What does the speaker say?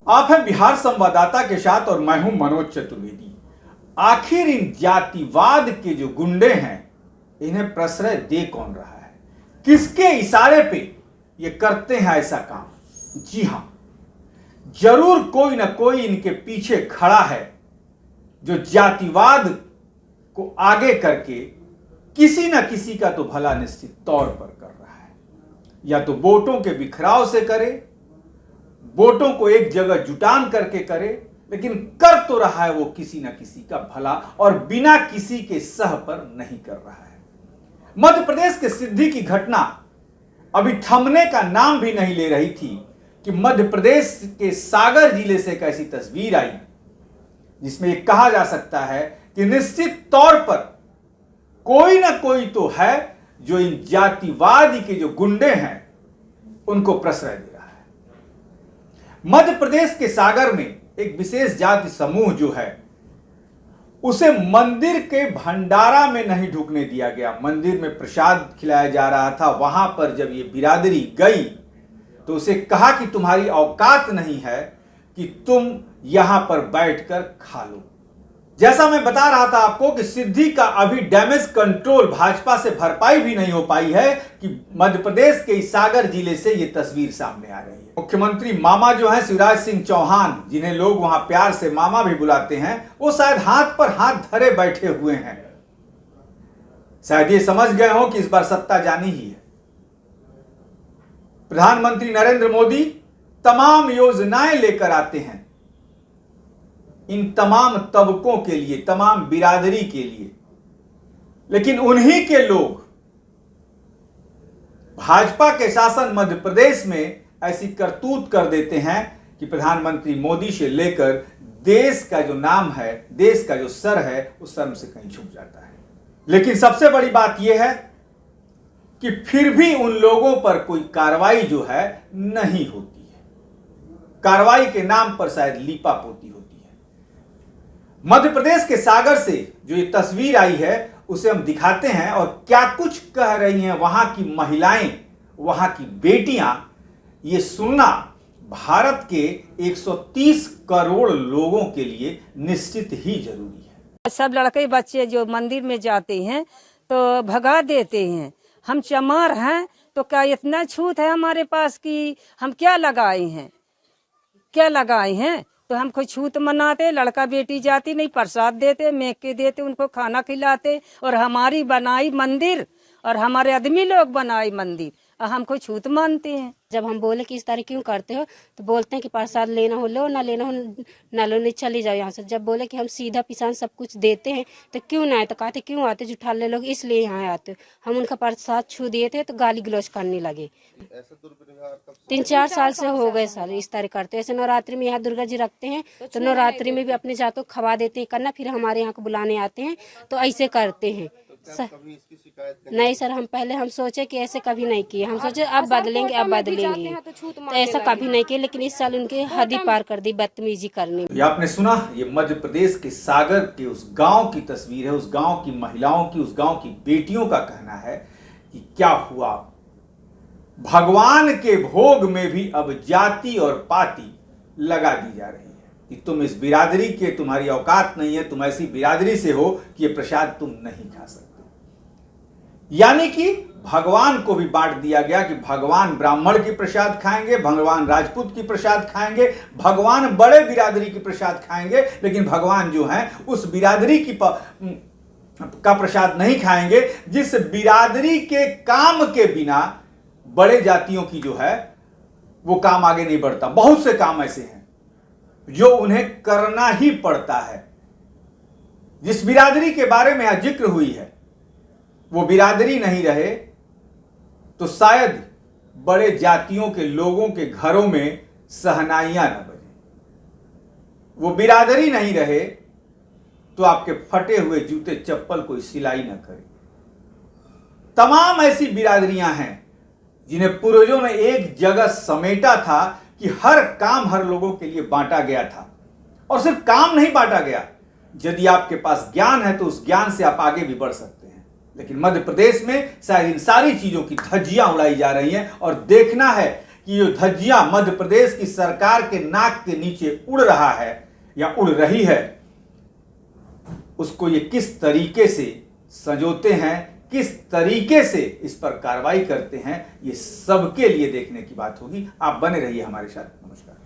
आप हैं बिहार संवाददाता के साथ और मैं हूं मनोज चतुर्वेदी। आखिर इन जातिवाद के जो गुंडे हैं इन्हें प्रश्रय दे कौन रहा है, किसके इशारे पे ये करते हैं ऐसा काम? जी हां, जरूर कोई ना कोई इनके पीछे खड़ा है जो जातिवाद को आगे करके किसी न किसी का तो भला निश्चित तौर पर कर रहा है। या तो वोटों के बिखराव से करे, वोटों को एक जगह जुटान करके करे, लेकिन कर तो रहा है वो किसी न किसी का भला और बिना किसी के सह पर नहीं कर रहा है। मध्य प्रदेश के सिद्धि की घटना अभी थमने का नाम भी नहीं ले रही थी कि मध्य प्रदेश के सागर जिले से एक ऐसी तस्वीर आई जिसमें यह कहा जा सकता है कि निश्चित तौर पर कोई ना कोई तो है जो इन जातिवादी के जो गुंडे हैं उनको प्रश्रय दे रहा है। मध्य प्रदेश के सागर में एक विशेष जाति समूह जो है उसे मंदिर के भंडारा में नहीं ढुकने दिया गया। मंदिर में प्रसाद खिलाया जा रहा था, वहां पर जब ये बिरादरी गई तो उसे कहा कि तुम्हारी औकात नहीं है कि तुम यहां पर बैठकर खा लो। जैसा मैं बता रहा था आपको कि सिद्धि का अभी डैमेज कंट्रोल भाजपा से भरपाई भी नहीं हो पाई है कि मध्य प्रदेश के इस सागर जिले से यह तस्वीर सामने आ रही है। मुख्यमंत्री मामा जो है शिवराज सिंह चौहान, जिन्हें लोग वहां प्यार से मामा भी बुलाते हैं, वो शायद हाथ पर हाथ धरे बैठे हुए हैं। शायद ये समझ गए हो कि इस बार सत्ता जानी ही है। प्रधानमंत्री नरेंद्र मोदी तमाम योजनाएं लेकर आते हैं इन तमाम तबकों के लिए, तमाम बिरादरी के लिए, लेकिन उन्हीं के लोग भाजपा के शासन मध्य प्रदेश में ऐसी करतूत कर देते हैं कि प्रधानमंत्री मोदी से लेकर देश का जो नाम है, देश का जो सर है, उस शर्म से कहीं झुक जाता है। लेकिन सबसे बड़ी बात यह है कि फिर भी उन लोगों पर कोई कार्रवाई जो है नहीं होती है। कार्रवाई के नाम पर शायद लीपापोती होती है। मध्य प्रदेश के सागर से जो ये तस्वीर आई है उसे हम दिखाते हैं और क्या कुछ कह रही हैं वहां की महिलाएं, वहां की बेटियां, ये सुनना भारत के 130 करोड़ लोगों के लिए निश्चित ही जरूरी है। सब लड़के बच्चे जो मंदिर में जाते हैं तो भगा देते हैं। हम चमार हैं तो क्या इतना छूट है हमारे पास कि हम क्या लगाए हैं तो हम कोई छूत मनाते, लड़का बेटी जाती नहीं, प्रसाद देते, मेक के देते, उनको खाना खिलाते और हमारी बनाई मंदिर और हमारे आदमी लोग बनाई मंदिर और हम कोई छूत मानते हैं। जब हम बोले कि इस तरह क्यों करते हो तो बोलते हैं कि प्रसाद लेना हो लो, ना लेना हो ना लो, नहीं चली जाओ यहाँ से। जब बोले कि हम सीधा पिसान सब कुछ देते हैं तो क्यों ना आए, तो कहते क्यों आते जुठाले लोग इसलिए यहाँ आते। हम उनका प्रसाद छू दिए थे तो गाली गलौज करने लगे। 3-4 साल से हो गए सर इस तरह करते। ऐसे नवरात्रि में यहाँ दुर्गा जी रखते हैं तो नवरात्रि में भी अपने जातों खवा देते हैं करना, फिर हमारे यहाँ को बुलाने आते हैं तो ऐसे करते हैं सर। नहीं सर, हम सोचे कि ऐसे कभी नहीं किए। हम सोचे अब बदलेंगे तो ऐसा कभी नहीं किए, लेकिन इस साल उनके हद ही पार कर दी बदतमीजी करने। ये आपने सुना, ये मध्य प्रदेश के सागर के उस गांव की तस्वीर है, उस गांव की महिलाओं की, उस गांव की बेटियों का कहना है कि क्या हुआ, भगवान के भोग में भी अब जाति और पाति लगा दी जा रही है कि तुम इस बिरादरी के, तुम्हारी औकात नहीं है, तुम ऐसी बिरादरी से हो कि ये प्रसाद तुम नहीं खा सकते। यानी कि भगवान को भी बांट दिया गया कि भगवान ब्राह्मण की प्रसाद खाएंगे, भगवान राजपूत की प्रसाद खाएंगे, भगवान बड़े बिरादरी की प्रसाद खाएंगे, लेकिन भगवान जो है उस बिरादरी की का प्रसाद नहीं खाएंगे जिस बिरादरी के काम के बिना बड़े जातियों की जो है वो काम आगे नहीं बढ़ता। बहुत से काम ऐसे हैं जो उन्हें करना ही पड़ता है। जिस बिरादरी के बारे में आज जिक्र हुई है वो बिरादरी नहीं रहे तो शायद बड़े जातियों के लोगों के घरों में शहनाइयां न बजे। वो बिरादरी नहीं रहे तो आपके फटे हुए जूते चप्पल कोई सिलाई न करे। तमाम ऐसी बिरादरियां हैं जिन्हें पूर्वजों ने एक जगह समेटा था कि हर काम हर लोगों के लिए बांटा गया था। और सिर्फ काम नहीं बांटा गया, यदि आपके पास ज्ञान है तो उस ज्ञान से आप आगे भी बढ़ सकते हैं। लेकिन मध्य प्रदेश में शायद इन सारी चीजों की धज्जियां उड़ाई जा रही हैं और देखना है कि ये धज्जियां मध्य प्रदेश की सरकार के नाक के नीचे उड़ रहा है या उड़ रही है, उसको ये किस तरीके से संजोते हैं, किस तरीके से इस पर कार्रवाई करते हैं, ये सबके लिए देखने की बात होगी। आप बने रहिए हमारे साथ। नमस्कार।